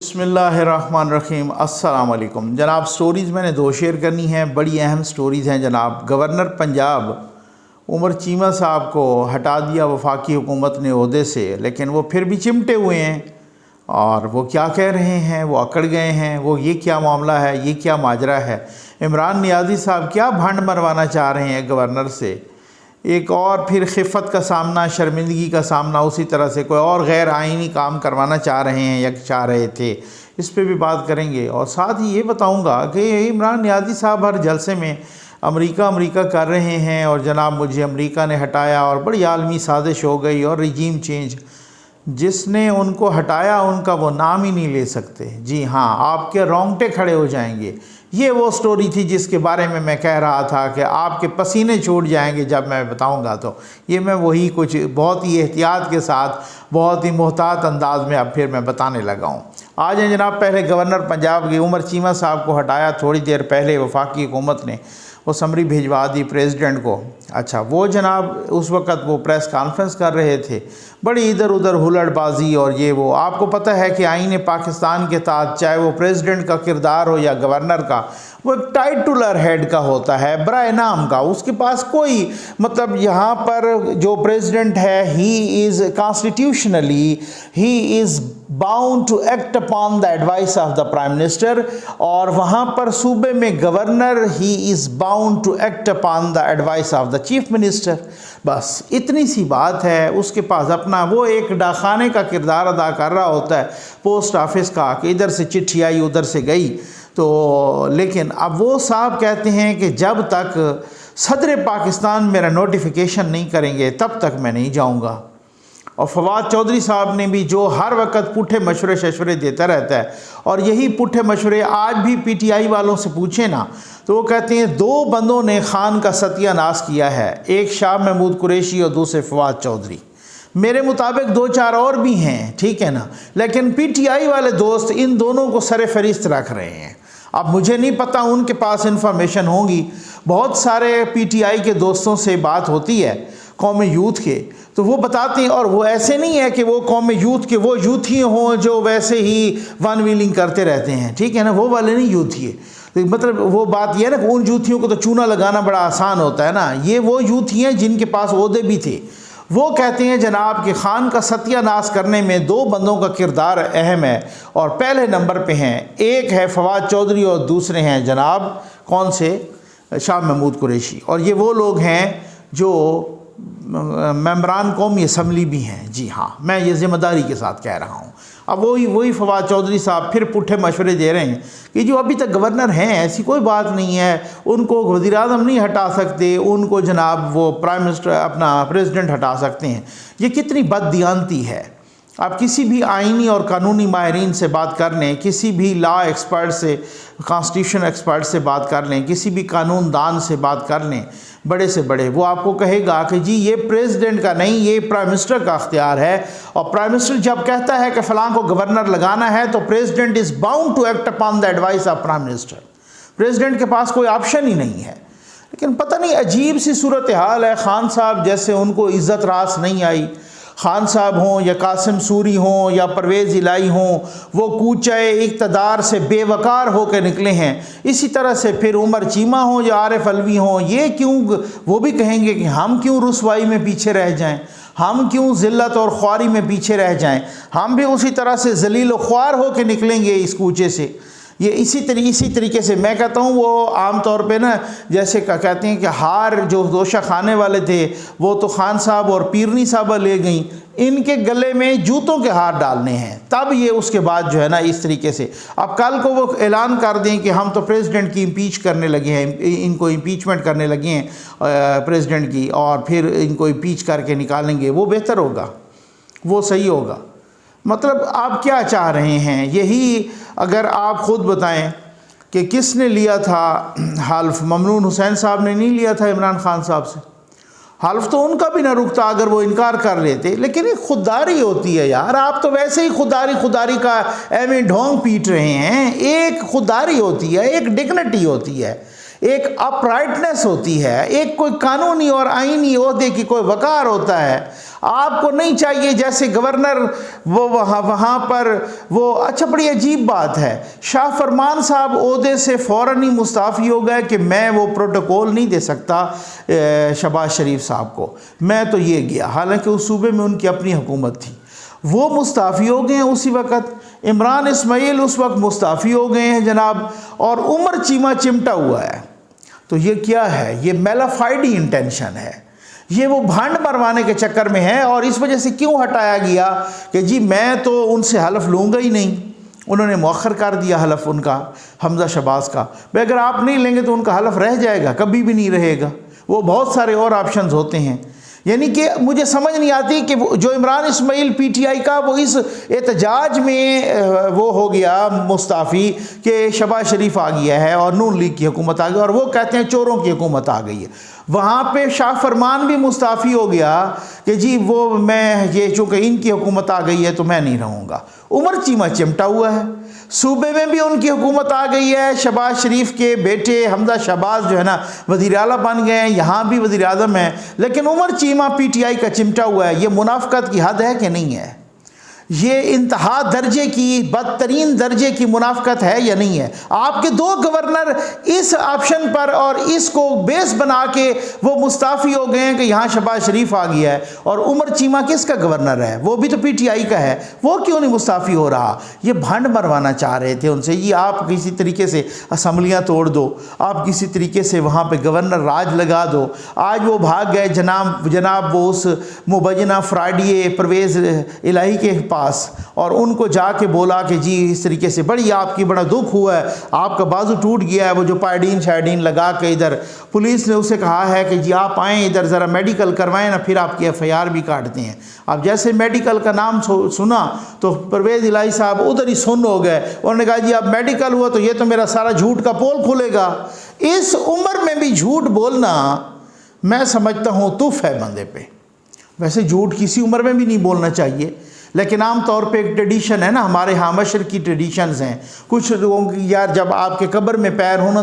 बिस्मिल्लाहिर्रहमानिर्रहीम। अस्सलाम वालेकुम जनाब। स्टोरीज़ मैंने दो शेयर करनी हैं, बड़ी अहम स्टोरीज़ हैं जनाब। गवर्नर पंजाब उमर चीमा साहब को हटा दिया वफाकी हुकूमत ने ओहदे से, लेकिन वो फिर भी चिमटे हुए हैं और वो क्या कह रहे हैं, वो अकड़ गए हैं। वो ये क्या मामला है, ये क्या माजरा है। इमरान नियाज़ी साहब क्या भंड मरवाना चाह रहे हैं गवर्नर से। एक और फिर खिफ़त का सामना, शर्मिंदगी का सामना, उसी तरह से कोई और गैर आइनी काम करवाना चाह रहे हैं या चाह रहे थे। इस पे भी बात करेंगे और साथ ही ये बताऊंगा कि इमरान नियाज़ी साहब हर जलसे में अमेरिका कर रहे हैं और जनाब मुझे अमेरिका ने हटाया और बड़ी आलमी साजिश हो गई और रिजीम चेंज। जिसने उनको हटाया उनका वो नाम ही नहीं ले सकते। जी हाँ, आपके रोंगटे खड़े हो जाएंगे। ये वो स्टोरी थी जिसके बारे में मैं कह रहा था कि आपके पसीने छूट जाएंगे जब मैं बताऊंगा। तो ये मैं वही कुछ बहुत ही एहतियात के साथ, बहुत ही मोहतात अंदाज में अब फिर मैं बताने लगा हूँ। आज हैं जनाब, पहले गवर्नर पंजाब के उमर चीमा साहब को हटाया थोड़ी देर पहले वफाकी हुकूमत ने, वो समरी भिजवा दी प्रेसिडेंट को। अच्छा, वो जनाब उस वक़्त वो प्रेस कॉन्फ्रेंस कर रहे थे, बड़ी इधर उधर हुलड़बाजी और ये वो। आपको पता है कि आईन पाकिस्तान के तहत चाहे वो प्रेसिडेंट का किरदार हो या गवर्नर का, वो एक टाइटुलर हेड का होता है, बराए नाम का। उसके पास कोई मतलब यहाँ पर जो प्रेसिडेंट है, he is constitutionally he is bound to act upon the advice of the prime minister, और वहाँ पर सूबे में governor he is bound to act upon the advice of the chief minister. बस इतनी सी बात है। उसके पास अपना वो एक डाकखाने का किरदार अदा कर रहा होता है, पोस्ट ऑफिस का, कि इधर से चिट्ठी आई उधर से गई। तो लेकिन अब वो साहब कहते हैं कि जब तक सदर पाकिस्तान मेरा नोटिफिकेशन नहीं करेंगे तब तक मैं नहीं जाऊंगा। और फवाद चौधरी साहब ने भी, जो हर वक्त पुठे मशवरे शशवरे देता रहता है, और यही पुठे मशवरे आज भी पीटीआई वालों से पूछे ना तो वो कहते हैं दो बंदों ने खान का सत्यानाश किया है, एक शाह महमूद कुरैशी और दूसरे फवाद चौधरी। मेरे मुताबिक दो चार और भी हैं, ठीक है ना, लेकिन पीटीआई वाले दोस्त इन दोनों को सरे फरिस्त रख रहे हैं। अब मुझे नहीं पता, उनके पास इन्फॉर्मेशन होगी। बहुत सारे पीटीआई के दोस्तों से बात होती है, कौम यूथ के, तो वो बताते हैं। और वो ऐसे नहीं है कि वो कौम यूथ के वो यूथी हों जो वैसे ही वन व्हीलिंग करते रहते हैं, ठीक है ना, वो वाले नहीं यूथी है। तो मतलब वो बात यह है ना कि उन यूथियों को तो चूना लगाना बड़ा आसान होता है ना, ये वो यूथी हैं जिनके पास ओहदे भी थे। वो कहते हैं जनाब कि खान का सत्यानाश करने में दो बंदों का किरदार अहम है, और पहले नंबर पे हैं, एक है फवाद चौधरी और दूसरे हैं जनाब कौन से, शाह महमूद कुरैशी। और ये वो लोग हैं जो मेंबरान कौमी असम्बली भी हैं। जी हाँ, मैं ये ज़िम्मेदारी के साथ कह रहा हूँ। अब वही फवाद चौधरी साहब फिर पुट्ठे मशवरे दे रहे हैं कि जो अभी तक गवर्नर हैं ऐसी कोई बात नहीं है, उनको वज़ीर आज़म नहीं हटा सकते, उनको जनाब वो प्राइम मिनिस्टर अपना प्रेसिडेंट हटा सकते हैं। ये कितनी बददियानती है। आप किसी भी आइनी और कानूनी माहिरीन से बात कर लें, किसी भी लॉ एक्सपर्ट से, कॉन्स्टिट्यूशन एक्सपर्ट से बात कर लें, किसी भी कानून दान से बात कर लें, बड़े से बड़े, वो आपको कहेगा कि जी ये प्रेसिडेंट का नहीं, ये प्राइम मिनिस्टर का अख्तियार है। और प्राइम मिनिस्टर जब कहता है कि फ़लाँ को गवर्नर लगाना है तो president is bound to act upon the advice of prime minister. President के पास कोई ऑप्शन ही नहीं है। लेकिन पता नहीं अजीब सी सूरत हाल है। खान साहब जैसे उनको इज़्ज़त रास नहीं आई, खान साहब हों या कासिम सूरी हों या परवेज़ इलाही हों, वो कूचे इक़्तिदार से बेवकार होकर निकले हैं। इसी तरह से फिर उमर चीमा हों या आरिफ अलवी हों, ये क्यों, वो भी कहेंगे कि हम क्यों रुसवाई में पीछे रह जाएं, हम क्यों ज़िल्लत और ख्वारी में पीछे रह जाएं, हम भी उसी तरह से ज़लील और ख्वार होकर निकलेंगे इस कूचे से। ये इसी तरीके से मैं कहता हूँ, वो आम तौर पे ना जैसे कहते हैं कि हार जो दोशा खाने वाले थे वो तो खान साहब और पीरनी साहबा ले गई, इनके गले में जूतों के हार डालने हैं, तब ये उसके बाद जो है ना इस तरीके से। अब कल को वो ऐलान कर दें कि हम तो प्रेसिडेंट की इम्पीच करने लगे हैं, इनको इम्पीचमेंट करने लगे हैं प्रेसिडेंट की, और फिर इनको इम्पीच करके निकालेंगे, वो बेहतर होगा, वो सही होगा। मतलब आप क्या चाह रहे हैं, यही अगर आप ख़ुद बताएं कि किसने लिया था हल्फ। ममनून हुसैन साहब ने नहीं लिया था इमरान खान साहब से हल्फ, तो उनका भी ना रुकता अगर वो इनकार कर लेते। लेकिन एक खुददारी होती है यार, आप तो वैसे ही खुददारी का एवं ढोंग पीट रहे हैं। एक खुददारी होती है, एक डिग्निटी होती है, एक अपराइटनेस होती है, एक कोई कानूनी और आईनी ओहदे की कोई वकार होता है। आपको नहीं चाहिए जैसे गवर्नर वो वहाँ पर वो, अच्छा बड़ी अजीब बात है, शाह फरमान साहब ओहदे से फ़ौरन ही मुस्ताफ़ी हो गए कि मैं वो प्रोटोकॉल नहीं दे सकता शहबाज शरीफ साहब को, मैं तो ये गया, हालांकि उस सूबे में उनकी अपनी हुकूमत थी। वो मुस्ताफ़ी हो गए हैं उसी वक़्त, इमरान इस्माइल उस वक्त मुस्ताफ़ी हो गए हैं जनाब, और उमर चीमा चिमटा हुआ है। तो ये क्या है? ये मेलाफाइड इंटेंशन है, ये वो भांड मरवाने के चक्कर में है। और इस वजह से क्यों हटाया गया कि जी मैं तो उनसे हलफ लूँगा ही नहीं, उन्होंने मौखर कर दिया हलफ उनका, हमजा शहबाज का। भाई अगर आप नहीं लेंगे तो उनका हलफ रह जाएगा, कभी भी नहीं रहेगा, वो बहुत सारे और ऑप्शंस होते हैं। यानी कि मुझे समझ नहीं आती कि जो इमरान इस्माइल पीटीआई का वो इस एहतजाज में वो हो गया मुस्ताफ़ी कि शहबाज शरीफ आ गया है और नून लीग की हुकूमत आ गई, और वो कहते हैं चोरों की हुकूमत आ गई है। वहाँ पे शाह फरमान भी मुस्ताफ़ी हो गया कि जी वो मैं ये चूँकि इनकी हुकूमत आ गई है तो मैं नहीं रहूँगा। उमर चीमा चिमटा हुआ है, सूबे में भी उनकी हुकूमत आ गई है, शहबाज शरीफ के बेटे हमजा शहबाज जो है ना वज़ीर आला बन गए हैं, यहाँ भी वज़ीर आज़म है, लेकिन उमर चीमा पीटीआई का चिमटा हुआ है। ये मुनाफ़िक़त की हद है कि नहीं है? ये इंतहा दर्जे की, बदतरीन दर्जे की मुनाफ़िक़त है या नहीं है? आपके दो गवर्नर इस ऑप्शन पर और इसको बेस बना के वो मुस्ताफ़ी हो गए हैं कि यहाँ शहबाज शरीफ आ गया है, और उमर चीमा किसका गवर्नर है? वो भी तो पीटीआई का है, वो क्यों नहीं मुस्ताफ़ी हो रहा? ये भंड मरवाना चाह रहे थे उनसे, ये आप किसी तरीके से असम्बलियाँ तोड़ दो, आप किसी तरीके से वहाँ पर गवर्नर राज लगा दो। आज वो भाग गए जनाब वो उस मुबजना फ्राडिये परवेज़ इलाही के पास, और उनको जाके बोला कि जी इस तरीके से बड़ी आपकी बड़ा दुख हुआ है, आपका बाजू टूट गया है, वो जो पायडीन शायडीन लगा के इधर पुलिस ने उसे कहा है कि जी आप आएँ इधर ज़रा मेडिकल करवाएं ना, फिर आपकी एफआईआर भी काटते हैं। अब जैसे मेडिकल का नाम सुना तो परवेज़ इलाही साहब उधर ही सुन्न हो गए, उन्होंने कहा जी अब मेडिकल हुआ तो ये तो मेरा सारा झूठ का पोल खुलेगा। इस उम्र में भी झूठ बोलना मैं समझता हूँ तुफ है बंदे पे। वैसे झूठ किसी उम्र में भी नहीं बोलना चाहिए, लेकिन आम तौर पे एक ट्रेडिशन है ना, हमारे यहाँ मशर की ट्रेडिशंस हैं कुछ लोगों की, यार जब आपके कब्र में पैर हो ना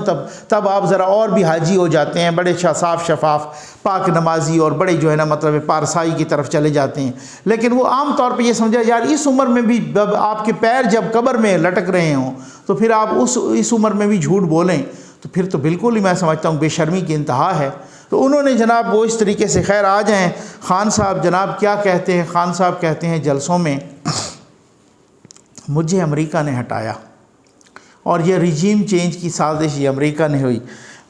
तब आप ज़रा और भी हाजी हो जाते हैं, बड़े साफ शफाफ पाक नमाजी और बड़े जो है ना मतलब पारसाई की तरफ चले जाते हैं। लेकिन वो आम तौर पे ये समझा यार इस उम्र में भी जब आपके पैर जब कब्र में लटक रहे हों तो फिर आप इस उम्र में भी झूठ बोलें तो फिर तो बिल्कुल ही मैं समझता हूँ बेशर्मी की इंतहा है। तो उन्होंने जनाब वो इस तरीके से, खैर आ जाएं ख़ान साहब जनाब क्या कहते हैं। ख़ान साहब कहते हैं जलसों में मुझे अमेरिका ने हटाया और ये रिजीम चेंज की साजिश ये अमेरिका ने हुई।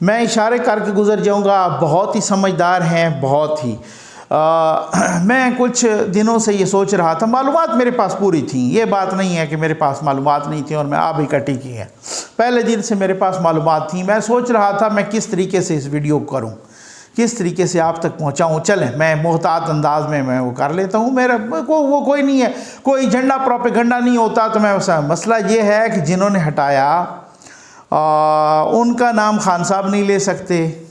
मैं इशारे करके गुजर जाऊंगा, आप बहुत ही समझदार हैं, बहुत ही मैं कुछ दिनों से ये सोच रहा था, मालूमात मेरे पास पूरी थी, ये बात नहीं है कि मेरे पास मालूमात नहीं थी और मैं आप इकट्ठी की हैं, पहले दिन से मेरे पास मालूमात थी। मैं सोच रहा था मैं किस तरीके से इस वीडियो को करूं, किस तरीके से आप तक पहुंचाऊं। चलें मैं मोहतात अंदाज में मैं वो कर लेता हूं, मेरा वो कोई नहीं है, कोई झंडा प्रोपेगेंडा नहीं होता। तो मैं मसला ये है कि जिन्होंने हटाया उनका नाम ख़ान साहब नहीं ले सकते,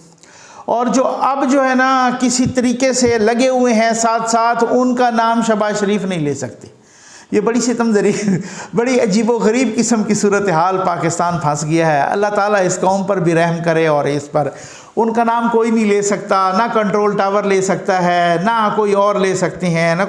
और जो अब जो है ना किसी तरीके से लगे हुए हैं साथ साथ उनका नाम शहबाज शरीफ नहीं ले सकते। ये बड़ी सितमज़री, बड़ी अजीबोगरीब किस्म की सूरत हाल पाकिस्तान फंस गया है। अल्लाह ताला इस कौम पर भी रहम करे, और इस पर उनका नाम कोई नहीं ले सकता, ना कंट्रोल टावर ले सकता है, ना कोई और ले सकते हैं, ना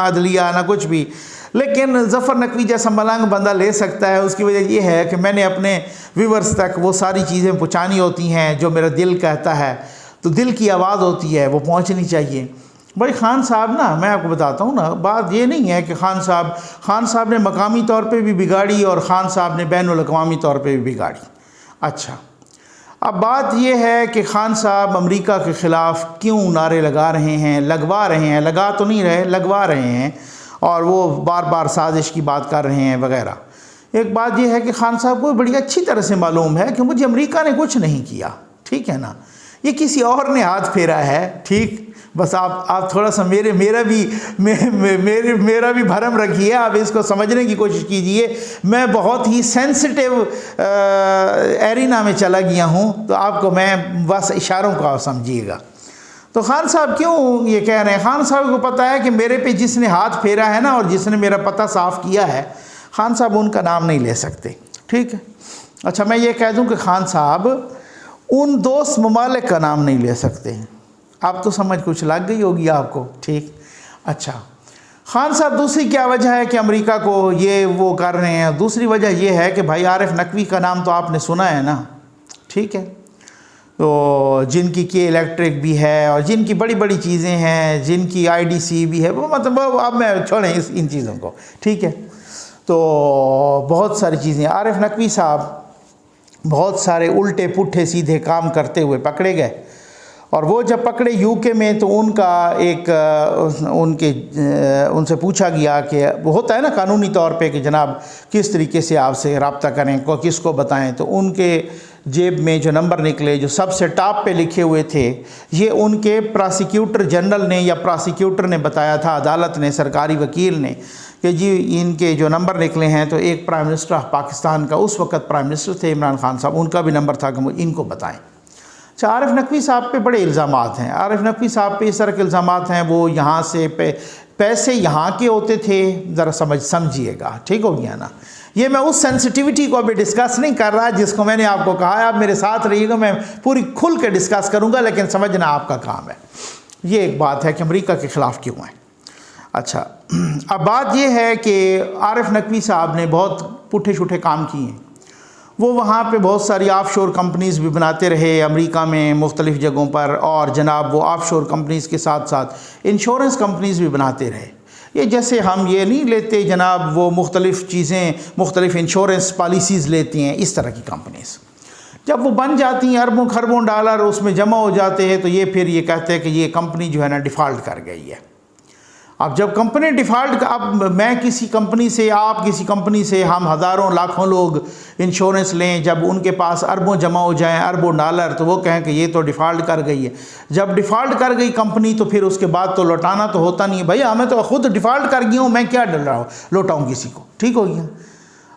अदलिया, ना कुछ भी। लेकिन ज़फ़र नकवी जैसा मलंग बंदा ले सकता है। उसकी वजह यह है कि मैंने अपने व्यूवर्स तक वो सारी चीज़ें पहुँचानी होती हैं जो मेरा दिल कहता है, तो दिल की आवाज़ होती है वो पहुँचनी चाहिए। भाई ख़ान साहब ना, मैं आपको बताता हूँ ना, बात ये नहीं है कि ख़ान साहब ने मकामी तौर पे भी बिगाड़ी और ख़ान साहब ने बैनुल अक़वामी तौर पे भी बिगाड़ी। अच्छा, अब बात ये है कि ख़ान साहब अमेरिका के ख़िलाफ़ क्यों नारे लगा रहे हैं, लगवा रहे हैं, लगा तो नहीं रहे, लगवा रहे हैं, और वो बार बार साजिश की बात कर रहे हैं वगैरह। एक बात यह है कि ख़ान साहब को बड़ी अच्छी तरह से मालूम है कि मुझे अमेरिका ने कुछ नहीं किया, ठीक है ना, ये किसी और ने हाथ फेरा है, ठीक। बस आप थोड़ा सा मेरा भी भरम रखिए, आप इसको समझने की कोशिश कीजिए। मैं बहुत ही सेंसिटिव एरिना में चला गया हूँ, तो आपको मैं बस इशारों को आप समझिएगा। तो ख़ान साहब क्यों ये कह रहे हैं? ख़ान साहब को पता है कि मेरे पे जिसने हाथ फेरा है ना और जिसने मेरा पता साफ़ किया है, ख़ान साहब उनका नाम नहीं ले सकते, ठीक है। अच्छा, मैं ये कह दूं कि ख़ान साहब उन दोस्त ममालिक का नाम नहीं ले सकते। आप तो समझ कुछ लग गई होगी आपको, ठीक। अच्छा खान साहब, दूसरी क्या वजह है कि अमेरिका को ये वो कर रहे हैं? दूसरी वजह ये है कि भाई आरिफ नकवी का नाम तो आपने सुना है ना, ठीक है, तो जिनकी के इलेक्ट्रिक भी है और जिनकी बड़ी बड़ी चीज़ें हैं, जिनकी IDC भी है, वो मतलब अब मैं छोड़ें इन चीज़ों को, ठीक है। तो बहुत सारी चीज़ें, आरिफ नकवी साहब बहुत सारे उल्टे पुट्ठे सीधे काम करते हुए पकड़े गए, और वो जब पकड़े UK में तो उनका एक उनसे पूछा गया कि वो होता है ना कानूनी तौर पे कि जनाब किस तरीके से आपसे रब्ता करें, को किसको बताएं, तो उनके जेब में जो नंबर निकले जो सबसे टॉप पे लिखे हुए थे, ये उनके प्रोसिक्यूटर जनरल ने या प्रोसिक्यूटर ने बताया था, अदालत ने, सरकारी वकील ने, कि जी इनके जो नंबर निकले हैं, तो एक प्राइम मिनिस्टर ऑफ पाकिस्तान का उस वक़्त प्राइम मिनिस्टर थे इमरान खान साहब, उनका भी नंबर था कि इनको बताएं। अच्छा, आरिफ नकवी साहब पे बड़े इल्ज़ामात हैं। आरिफ नकवी साहब पे इस तरह के इल्ज़ामात हैं, वो यहाँ से पैसे यहाँ के होते थे, ज़रा समझिएगा, ठीक हो गया ना। ये मैं उस सेंसिटिविटी को अभी डिस्कस नहीं कर रहा जिसको मैंने आपको कहा है, आप मेरे साथ रहिएगा, मैं पूरी खुल के डिस्कस करूँगा, लेकिन समझना आपका काम है। ये एक बात है कि अमेरिका के ख़िलाफ़ क्यों है। अच्छा, अब बात यह है कि आरिफ नकवी साहब ने बहुत पुट्ठे छुट्ठे काम किए हैं। वो वहाँ पे बहुत सारी ऑफशोर कंपनीज़ भी बनाते रहे अमेरिका में मुख्तलिफ़ जगहों पर, और जनाब वो ऑफशोर कंपनीज़ के साथ साथ इंश्योरेंस कंपनीज़ भी बनाते रहे। ये जैसे हम ये नहीं लेते जनाब, वो मुख्तलिफ़ चीज़ें, मुख्तलिफ़ इंश्योरेंस पॉलिसीज़ लेती हैं, इस तरह की कंपनीज़ जब वो बन जाती हैं, अरबों खरबों डॉलर उसमें जमा हो जाते हैं, तो ये फिर ये कहते हैं कि ये कंपनी जो है ना डिफ़ॉल्ट कर गई है। अब जब कंपनी डिफ़ॉल्ट, अब मैं किसी कंपनी से, आप किसी कंपनी से, हम हज़ारों लाखों लोग इंश्योरेंस लें, जब उनके पास अरबों जमा हो जाएं, अरबों डॉलर, तो वो कहें कि ये तो डिफ़ॉल्ट कर गई है। जब डिफ़ॉल्ट कर गई कंपनी तो फिर उसके बाद तो लौटाना तो होता नहीं है। भैया हमें तो खुद डिफ़ॉल्ट कर गई हूँ, मैं क्या डर रहा हूँ लौटाऊँ किसी को, ठीक हो गया।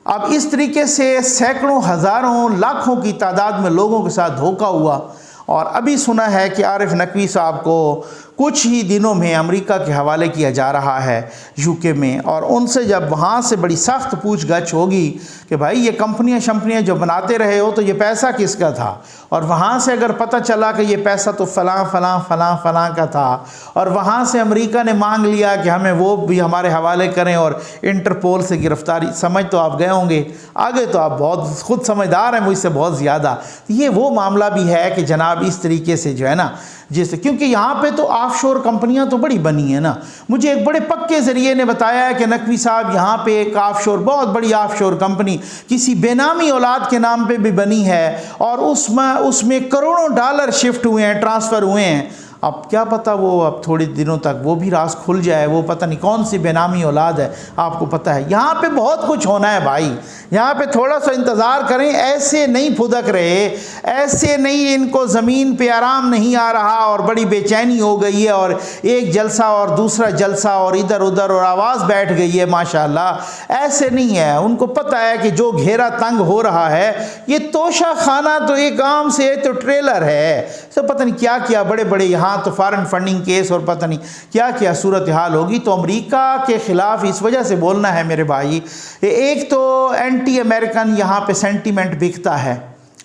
अब इस तरीके से सैकड़ों, हज़ारों, लाखों की तादाद में लोगों के साथ धोखा हुआ, और अभी सुना है कि आरिफ नकवी साहब को कुछ ही दिनों में अमेरिका के हवाले किया जा रहा है UK में, और उनसे जब वहाँ से बड़ी सख्त पूछगछ होगी कि भाई ये कंपनियाँ शंपनियाँ जो बनाते रहे हो तो ये पैसा किसका था, और वहाँ से अगर पता चला कि ये पैसा तो फ़लाँ फ़लाँ फ़लाँ फ़लाँ का था, और वहाँ से अमेरिका ने मांग लिया कि हमें वो भी हमारे हवाले करें और इंटरपोल से गिरफ़्तारी, समझ तो आप गए होंगे, आगे तो आप बहुत खुद समझदार हैं मुझसे बहुत ज़्यादा। ये वो मामला भी है कि जनाब इस तरीके से जो है ना, जैसे क्योंकि यहाँ पे तो ऑफशोर कंपनियाँ तो बड़ी बनी है ना। मुझे एक बड़े पक्के ज़रिए ने बताया है कि नकवी साहब यहाँ पे एक ऑफशोर, बहुत बड़ी ऑफशोर कंपनी किसी बेनामी औलाद के नाम पे भी बनी है, और उसमें करोड़ों डॉलर शिफ्ट हुए हैं, ट्रांसफ़र हुए हैं। अब क्या पता वो अब थोड़े दिनों तक वो भी राज खुल जाए, वो पता नहीं कौन सी बेनामी औलाद है, आपको पता है। यहाँ पे बहुत कुछ होना है भाई, यहाँ पे थोड़ा सा इंतज़ार करें। ऐसे नहीं फुदक रहे, ऐसे नहीं, इनको ज़मीन पे आराम नहीं आ रहा और बड़ी बेचैनी हो गई है, और एक जलसा और दूसरा जलसा और इधर उधर, और आवाज़ बैठ गई है माशाल्लाह। ऐसे नहीं है, उनको पता है कि जो घेरा तंग हो रहा है, ये तोशा खाना तो एक आम से तो ट्रेलर है, तो पता नहीं क्या क्या बड़े बड़े यहाँ तो फॉरेन फंडिंग केस और पता नहीं क्या क्या सूरत हाल होगी। तो अमेरिका के ख़िलाफ़ इस वजह से बोलना है मेरे भाई, एक तो एंटी अमेरिकन यहाँ पे सेंटीमेंट बिकता है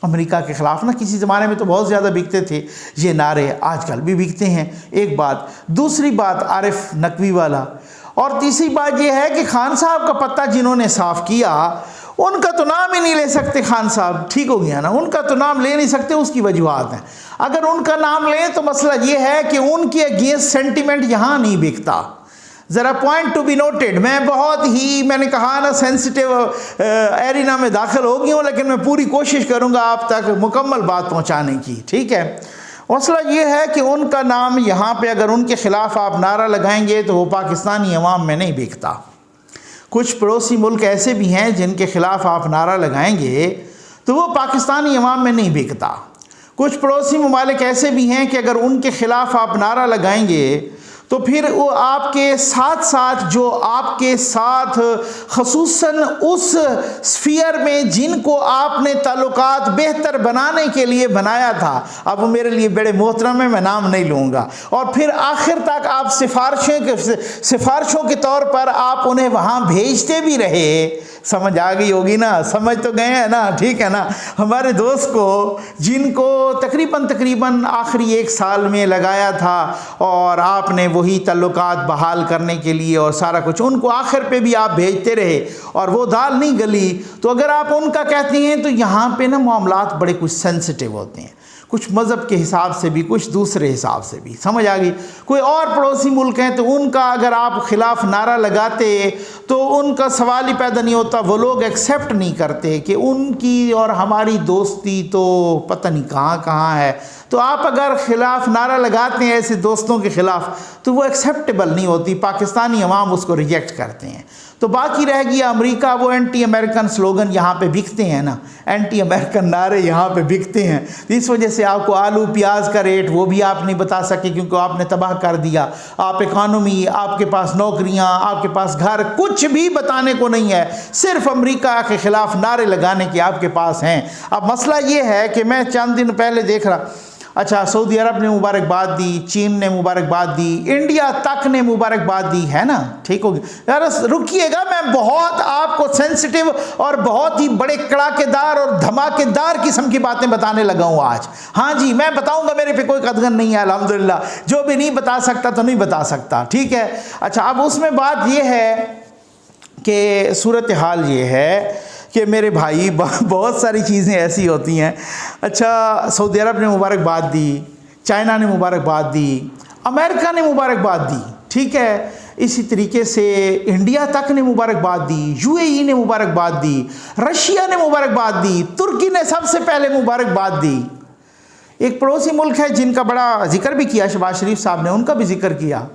अमेरिका के ख़िलाफ़ ना। किसी ज़माने में तो बहुत ज़्यादा बिकते थे ये नारे, आजकल भी बिकते हैं, एक बात। दूसरी बात आरिफ नकवी वाला, और तीसरी बात यह है कि खान साहब का पत्ता जिन्होंने साफ़ किया उनका तो नाम ही नहीं ले सकते खान साहब, ठीक हो गया ना, उनका तो नाम ले नहीं सकते, उसकी वजूहत हैं। अगर उनका नाम लें तो मसला ये है कि उनके अगेंस्ट सेंटीमेंट यहाँ नहीं बिकता। ज़रा पॉइंट टू बी नोटेड, मैं बहुत ही, मैंने कहा ना, सेंसिटिव एरिना में दाखिल हो गई हूँ, लेकिन मैं पूरी कोशिश करूँगा आप तक मुकम्मल बात पहुँचाने की, ठीक है। मसला ये है कि उनका नाम यहाँ पे अगर उनके ख़िलाफ़ आप नारा लगाएंगे तो वो पाकिस्तानी अवाम में नहीं बिकता। कुछ पड़ोसी मुल्क ऐसे भी हैं जिनके ख़िलाफ़ आप नारा लगाएंगे तो वो पाकिस्तानी अवाम में नहीं बिकता। कुछ पड़ोसी ममालिक ऐसे भी हैं कि अगर उनके ख़िलाफ़ आप नारा लगाएंगे तो फिर वो आपके साथ साथ, जो आपके साथ ख़ुसूसन उस स्फीयर में जिनको आपने ताल्लुकात बेहतर बनाने के लिए बनाया था, अब वो मेरे लिए बड़े मोहतरम है, मैं नाम नहीं लूँगा, और फिर आखिर तक आप सिफारिशों के तौर पर आप उन्हें वहाँ भेजते भी रहे, समझ आ गई होगी ना, समझ तो गए हैं ना, ठीक है ना। हमारे दोस्त को जिनको तकरीबन आखिरी 1 साल में लगाया था और आपने वही ताल्लुकात बहाल करने के लिए और सारा कुछ, उनको आखिर पे भी आप भेजते रहे और वो दाल नहीं गली, तो अगर आप उनका कहते हैं तो यहाँ पे ना मामलात बड़े कुछ सेंसिटिव होते हैं, कुछ मज़हब के हिसाब से भी, कुछ दूसरे हिसाब से भी, समझ आ गई। कोई और पड़ोसी मुल्क हैं तो उनका अगर आप ख़िलाफ़ नारा लगाते तो उनका सवाल ही पैदा नहीं होता, वो लोग एक्सेप्ट नहीं करते कि उनकी और हमारी दोस्ती तो पता नहीं कहाँ कहाँ है। तो आप अगर ख़िलाफ़ नारा लगाते हैं ऐसे दोस्तों के ख़िलाफ़ तो वो एक्सेप्टेबल नहीं होती, पाकिस्तानी अवाम उसको रिजेक्ट करते हैं। तो बाकी रह गया अमेरिका, वो एंटी अमेरिकन स्लोगन यहाँ पे बिकते हैं ना, एंटी अमेरिकन नारे यहाँ पे बिकते हैं। तो इस वजह से आपको आलू प्याज का रेट वो भी आप नहीं बता सके क्योंकि आपने तबाह कर दिया। आप इकानमी, आपके पास नौकरियाँ, आपके पास घर, कुछ भी बताने को नहीं है, सिर्फ अमेरिका के ख़िलाफ़ नारे लगाने के आपके पास हैं। अब मसला ये है कि मैं चंद दिन पहले देख रहा, अच्छा सऊदी अरब ने मुबारकबाद दी, चीन ने मुबारकबाद दी, इंडिया तक ने मुबारकबाद दी, है ना, ठीक होगी यार। रुकिएगा, मैं बहुत आपको सेंसिटिव और बहुत ही बड़े कड़ाकेदार और धमाकेदार किस्म की बातें बताने लगा हूँ आज। हाँ जी, मैं बताऊँगा, मेरे पे कोई कदगन नहीं है अल्हम्दुलिल्लाह, जो भी नहीं बता सकता तो नहीं बता सकता, ठीक है। अच्छा, अब उसमें बात ये है कि सूरत हाल ये है कि मेरे भाई बहुत सारी चीज़ें ऐसी होती हैं। अच्छा, सऊदी अरब ने मुबारकबाद दी, चाइना ने मुबारकबाद दी, अमेरिका ने मुबारकबाद दी, ठीक है। इसी तरीके से इंडिया तक ने मुबारकबाद दी, यूएई ने मुबारकबाद दी, रशिया ने मुबारकबाद दी, तुर्की ने सबसे पहले मुबारकबाद दी। एक पड़ोसी मुल्क है जिनका बड़ा जिक्र भी किया शहबाज शरीफ साहब ने, उनका भी जिक्र किया,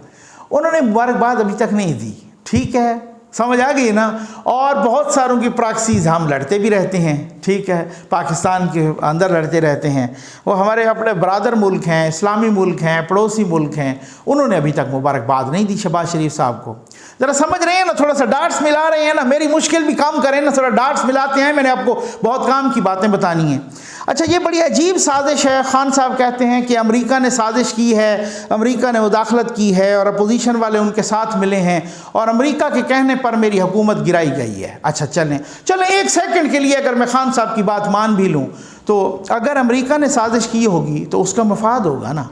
उन्होंने मुबारकबाद अभी तक नहीं दी, ठीक है, समझ आ गई ना। और बहुत सारों की प्रॉक्सीज हम लड़ते भी रहते हैं, ठीक है, पाकिस्तान के अंदर लड़ते रहते हैं। वो हमारे अपने बरादर मुल्क हैं, इस्लामी मुल्क हैं, पड़ोसी मुल्क हैं, उन्होंने अभी तक मुबारकबाद नहीं दी शहबाज शरीफ साहब को। ज़रा समझ रहे हैं ना, थोड़ा सा डार्ट्स मिला रहे हैं ना, मेरी मुश्किल भी काम करें ना, थोड़ा डार्ट्स मिलाते हैं, मैंने आपको बहुत काम की बातें बतानी हैं। अच्छा, ये बड़ी अजीब साजिश है। खान साहब कहते हैं कि अमेरिका ने साजिश की है, अमेरिका ने मुदाखलत की है और अपोजिशन वाले उनके साथ मिले हैं और अमेरिका के कहने पर मेरी हुकूमत गिराई गई है। अच्छा, चलें 1 सेकंड के लिए अगर मैं खान साहब की बात मान भी लूँ तो अगर अमेरिका ने साजिश की होगी तो उसका मफाद होगा ना,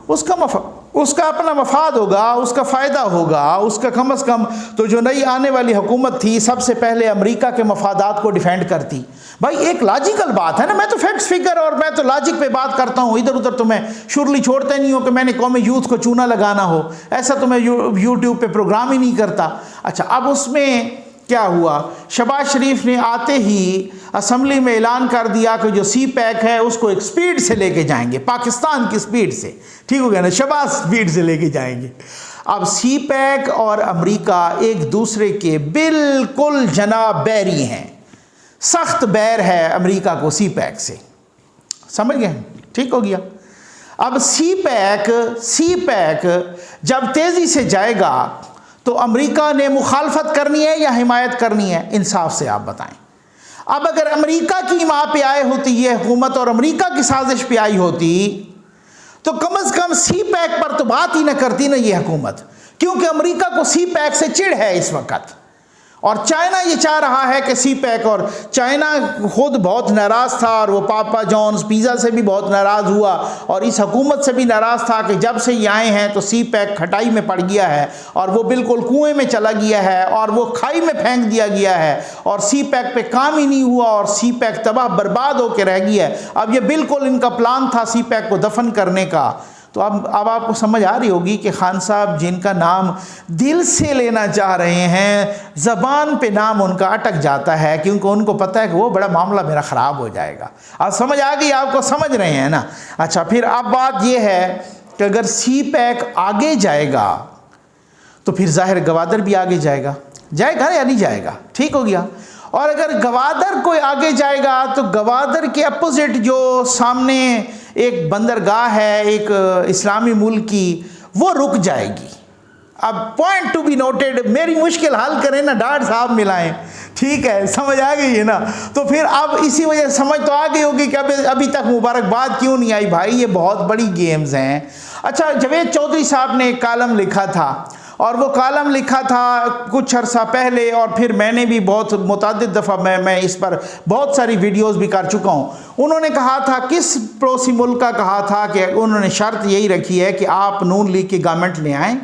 उसका अपना मफाद होगा, उसका फ़ायदा होगा, उसका कम अज़ कम तो जो नई आने वाली हुकूमत थी सबसे पहले अमेरिका के मफादात को डिफेंड करती। भाई एक लॉजिकल बात है ना, मैं तो फैक्ट्स फिगर और मैं तो लॉजिक पे बात करता हूँ, इधर उधर तो मैं शुरली छोड़ता नहीं हूँ कि मैंने कौमी यूथ को चूना लगाना हो, ऐसा तो मैं यूट्यूब पे प्रोग्राम ही नहीं करता। अच्छा, अब उसमें क्या हुआ, शहबाज शरीफ ने आते ही असम्बली में ऐलान कर दिया कि जो सी पैक है उसको एक स्पीड से लेके जाएंगे, पाकिस्तान की स्पीड से, ठीक हो गया ना, शहबाज स्पीड से लेके जाएंगे। अब सी पैक और अमेरिका एक दूसरे के बिल्कुल जनाब बैरी हैं, सख्त बैर है अमेरिका को सी पैक से, समझ गए, ठीक हो गया। अब सी पैक जब तेज़ी से जाएगा तो अमेरिका ने मुखालफत करनी है या हिमायत करनी है, इंसाफ से आप बताएं। अब अगर अमेरिका की माँ पे आए होती ये हुकूमत और अमेरिका की साजिश पे आई होती तो कम से कम सी पैक पर तो बात ही ना करती ना ये हुकूमत, क्योंकि अमेरिका को सी पैक से चिढ़ है इस वक्त और चाइना ये चाह रहा है कि सी पैक, और चाइना खुद बहुत नाराज़ था और वो पापा जॉन्स पिज़्ज़ा से भी बहुत नाराज़ हुआ और इस हुकूमत से भी नाराज़ था कि जब से ये आए हैं तो सी पैक खटाई में पड़ गया है और वो बिल्कुल कुएं में चला गया है और वो खाई में फेंक दिया गया है और सी पैक पे काम ही नहीं हुआ और सी पैक तबाह बर्बाद होकर रह गया है। अब ये बिल्कुल इनका प्लान था सी पैक को दफन करने का। तो अब आपको समझ आ रही होगी कि खान साहब जिनका नाम दिल से लेना चाह रहे हैं, ज़बान पे नाम उनका अटक जाता है क्योंकि उनको पता है कि वो बड़ा मामला मेरा ख़राब हो जाएगा। अब समझ आ गई, आपको समझ रहे हैं ना। अच्छा, फिर अब बात ये है कि अगर सी पैक आगे जाएगा तो फिर ज़ाहिर गवादर भी आगे जाएगा या नहीं जाएगा, ठीक हो गया। और अगर गवादर कोई आगे जाएगा तो गवादर के अपोजिट जो सामने एक बंदरगाह है एक इस्लामी मुल्क की, वो रुक जाएगी। अब पॉइंट टू बी नोटेड, मेरी मुश्किल हल करें ना, डार्ट साहब मिलाएं, ठीक है, समझ आ गई है ना। तो फिर अब इसी वजह से समझ तो आ गई होगी कि अभी तक मुबारकबाद क्यों नहीं आई। भाई ये बहुत बड़ी गेम्स हैं। अच्छा, जावेद चौधरी साहब ने एक कॉलम लिखा था और वो कॉलम लिखा था कुछ अर्सा पहले, और फिर मैंने भी बहुत मुतअद्दिद दफ़ा मैं इस पर बहुत सारी वीडियोस भी कर चुका हूँ। उन्होंने कहा था, किस पड़ोसी मुल्क का कहा था कि उन्होंने शर्त यही रखी है कि आप नून लीग की गवर्नमेंट ले आएँ,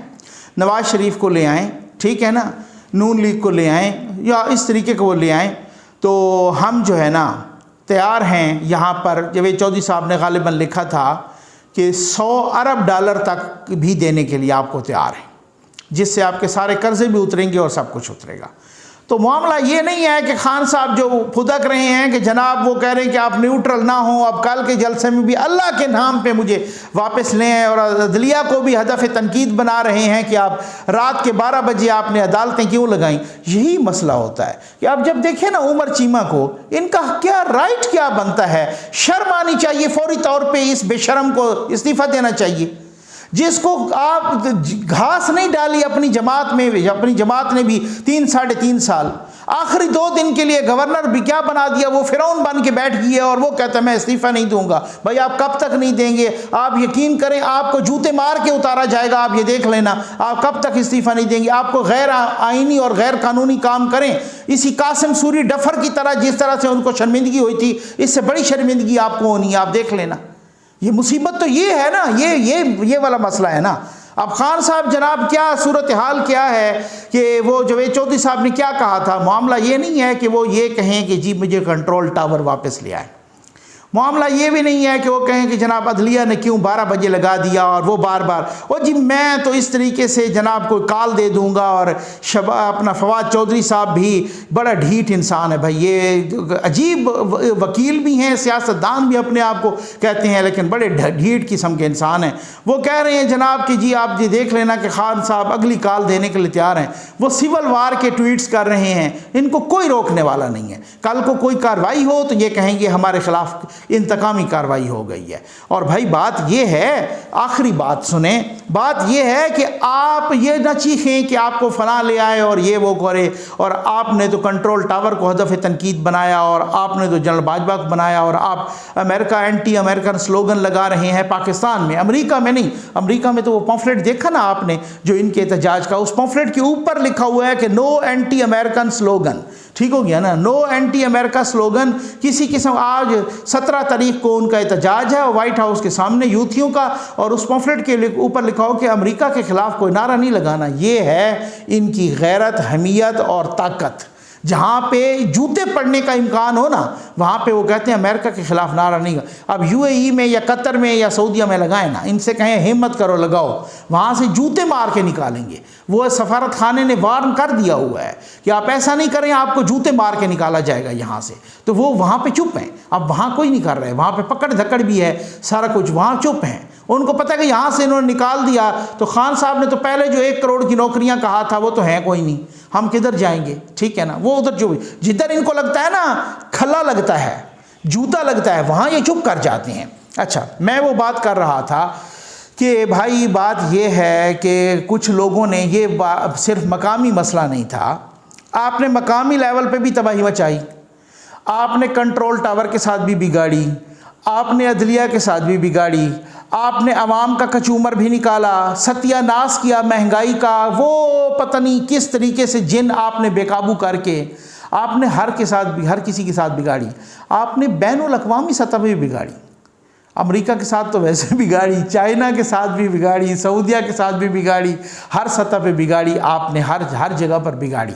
नवाज शरीफ को ले आएँ, ठीक है ना, नून लीग को ले आएँ या इस तरीके को वो ले आएँ, तो हम जो है ना तैयार हैं। यहाँ पर जावेद चौधरी साहब ने गालिबन लिखा था कि 100 अरब डॉलर तक भी देने के लिए आपको तैयार हैं, जिससे आपके सारे कर्जे भी उतरेंगे और सब कुछ उतरेगा। तो मामला ये नहीं है कि खान साहब जो फुदक रहे हैं कि जनाब वो कह रहे हैं कि आप न्यूट्रल ना हो, अब कल के जलसे में भी अल्लाह के नाम पे मुझे वापस लें आए, और अदलिया को भी हदफ तनकीद बना रहे हैं कि आप रात के 12 बजे आपने अदालतें क्यों लगाई। यही मसला होता है कि आप जब देखें ना उमर चीमा को, इनका क्या राइट क्या बनता है, शर्म आनी चाहिए, फौरी तौर पर इस बेशरम को इस्तीफ़ा देना चाहिए, जिसको आप घास नहीं डाली अपनी जमात में, अपनी जमात ने भी 3-3.5 साल, आखिरी 2 दिन के लिए गवर्नर भी क्या बना दिया, वो फिरौन बन के बैठ गई है और वो कहता है मैं इस्तीफ़ा नहीं दूंगा। भाई आप कब तक नहीं देंगे? आप यकीन करें आपको जूते मार के उतारा जाएगा, आप ये देख लेना, आप कब तक इस्तीफ़ा नहीं देंगे। आपको गैर आइनी और गैर कानूनी काम करें, इसी कासिम सूरी डफर की तरह, जिस तरह से उनको शर्मिंदगी हुई थी, इससे बड़ी शर्मिंदगी आपको होनी है, आप देख लेना। ये मुसीबत तो ये है ना, ये वाला मसला है ना। अब खान साहब जनाब क्या सूरत हाल क्या है कि वो जावेद चौधरी साहब ने क्या कहा था, मामला ये नहीं है कि वो ये कहें कि जी मुझे कंट्रोल टावर वापस ले आए, मामला ये भी नहीं है कि वो कहें कि जनाब अदलिया ने क्यों 12 बजे लगा दिया और वो बार बार ओ जी मैं तो इस तरीके से जनाब को कॉल दे दूंगा। और अपना फवाद चौधरी साहब भी बड़ा ढीठ इंसान है भाई, ये अजीब वकील भी हैं, सियासतदान भी अपने आप को कहते हैं, लेकिन बड़े ढीठ किस्म के इंसान हैं। वो कह रहे हैं जनाब कि जी आप ये देख लेना कि खान साहब अगली कॉल देने के लिए तैयार हैं। वो सिविल वार के ट्वीट्स कर रहे हैं, इनको कोई रोकने वाला नहीं है। कल को कोई कार्रवाई हो तो ये कहेंगे हमारे खिलाफ इंतकामी कार्रवाई हो गई है। और भाई बात यह है, आखिरी बात सुने, बात यह है कि आप ये न चीखें कि आपको फलां ले आए और ये वो करे, और आपने तो कंट्रोल टावर को हदफ तनकीद बनाया, और आपने तो जनरल बाजवा को बनाया, और आप अमेरिका एंटी अमेरिकन स्लोगन लगा रहे हैं पाकिस्तान में, अमेरिका में नहीं। अमेरिका में तो वो पॉम्फलेट देखा ना आपने जो इनके एहतजाज का, उस पॉम्फलेट के ऊपर लिखा हुआ है कि नो एंटी अमेरिकन स्लोगन। ठीक हो गया ना, नो एंटी अमेरिका स्लोगन किसी किस्म। आज 17 तारीख को उनका एहतजाज है व्हाइट हाउस के सामने यूथियों का, और उस पॉम्फलेट के ऊपर लिखा हो कि अमेरिका के खिलाफ कोई नारा नहीं लगाना। ये है इनकी गैरत, हमीयत और ताकत। जहाँ पे जूते पड़ने का इम्कान हो ना, वहाँ पे वो कहते हैं अमेरिका के खिलाफ नारा नहीं। अब यूएई में या कतर में या सऊदीया में लगाएं ना, इनसे कहें हिम्मत करो लगाओ, वहाँ से जूते मार के निकालेंगे। वो सफारत खाने ने वार्न कर दिया हुआ है कि आप ऐसा नहीं करें, आपको जूते मार के निकाला जाएगा यहाँ से। तो वो वहाँ पे चुप हैं, अब वहाँ कोई नहीं कर रहे, वहाँ पे पकड़ धकड़ भी है, सारा कुछ, वहाँ चुप हैं। उनको पता है कि यहाँ से इन्होंने निकाल दिया तो खान साहब ने तो पहले जो 1 करोड़ की नौकरियाँ कहा था वो तो है कोई नहीं, हम किधर जाएंगे, ठीक है ना। वो उधर जो जिधर इनको लगता है ना खला लगता है, जूता लगता है, वहाँ ये चुप कर जाते हैं। अच्छा, मैं वो बात कर रहा था कि भाई बात ये है कि कुछ लोगों ने ये सिर्फ मकामी मसला नहीं था, आपने मकामी लेवल पे भी तबाही मचाई, आपने कंट्रोल टावर के साथ भी बिगाड़ी, आपने अदलिया के साथ भी बिगाड़ी, आपने अवाम का कचूमर भी निकाला, सत्यानाश किया महंगाई का, वो पता नहीं किस तरीके से जिन आपने बेकाबू करके आपने हर किसी के साथ बिगाड़ी। आपने बैनुल अक़वामी सतह पर भी बिगाड़ी, अमेरिका के साथ तो वैसे बिगाड़ी, चाइना के साथ भी बिगाड़ी, सऊदीया के साथ भी बिगाड़ी, हर सतह पे बिगाड़ी आपने, हर जगह पर बिगाड़ी,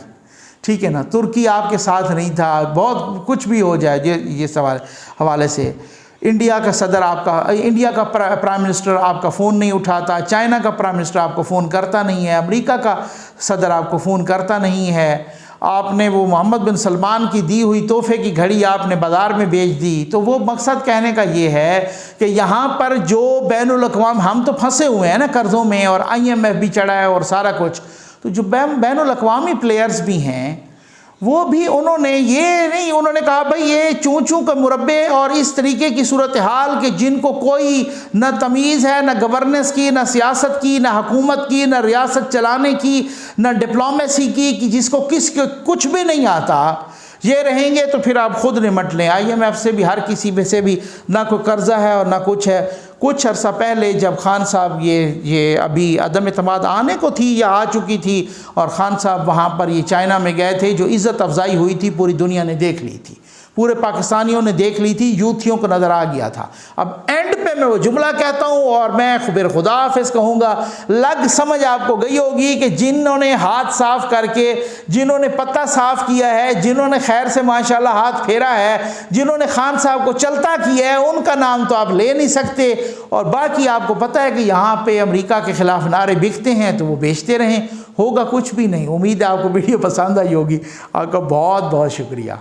ठीक है ना। तुर्की आपके साथ नहीं था, बहुत कुछ भी हो जाए ये सवाल हवाले से। इंडिया का सदर आपका, इंडिया का प्राइम मिनिस्टर आपका फ़ोन नहीं उठाता, चाइना का प्राइम मिनिस्टर आपको फ़ोन करता नहीं है, अमेरिका का सदर आपको फ़ोन करता नहीं है। आपने वो मोहम्मद बिन सलमान की दी हुई तोहफे की घड़ी आपने बाज़ार में बेच दी। तो वो मकसद कहने का ये है कि यहाँ पर जो बैनुल अक़वाम, हम तो फंसे हुए हैं ना कर्ज़ों में, और IMF भी चढ़ा है और सारा कुछ, तो जो बैनुल अक़वामी प्लेयर्स भी हैं वो भी उन्होंने ये नहीं, उन्होंने कहा भाई ये चूँ चूँ के मुरब्बे और इस तरीके की सूरत हाल के जिनको कोई न तमीज़ है, न गवर्नेंस की, न सियासत की, न हुकूमत की, न रियासत चलाने की, न डिप्लोमेसी की, कि जिसको कुछ भी नहीं आता, ये रहेंगे तो फिर आप खुद निमट लें। IMF से भी, हर किसी में से भी ना कोई कर्जा है और ना कुछ है, कुछ अर्सा पहले जब खान साहब ये अभी अदम एतमाद आने को थी या आ चुकी थी, और खान साहब वहाँ पर ये चाइना में गए थे, जो इज़्ज़त अफजाई हुई थी पूरी दुनिया ने देख ली थी, पूरे पाकिस्तानियों ने देख ली थी, यूथियों को नज़र आ गया था। अब एंड पे मैं वो जुमला कहता हूँ और मैं फिर खुदा हाफिज़ कहूँगा। लग समझ आपको गई होगी कि जिन्होंने हाथ साफ़ करके, जिन्होंने पत्ता साफ़ किया है, जिन्होंने खैर से माशाल्लाह हाथ फेरा है, जिन्होंने खान साहब को चलता किया है, उनका नाम तो आप ले नहीं सकते। और बाकी आपको पता है कि यहाँ पे अमेरिका के ख़िलाफ़ नारे बिकते हैं तो वो बेचते रहें, होगा कुछ भी नहीं। उम्मीद है आपको वीडियो पसंद आई होगी। आपका बहुत बहुत शुक्रिया।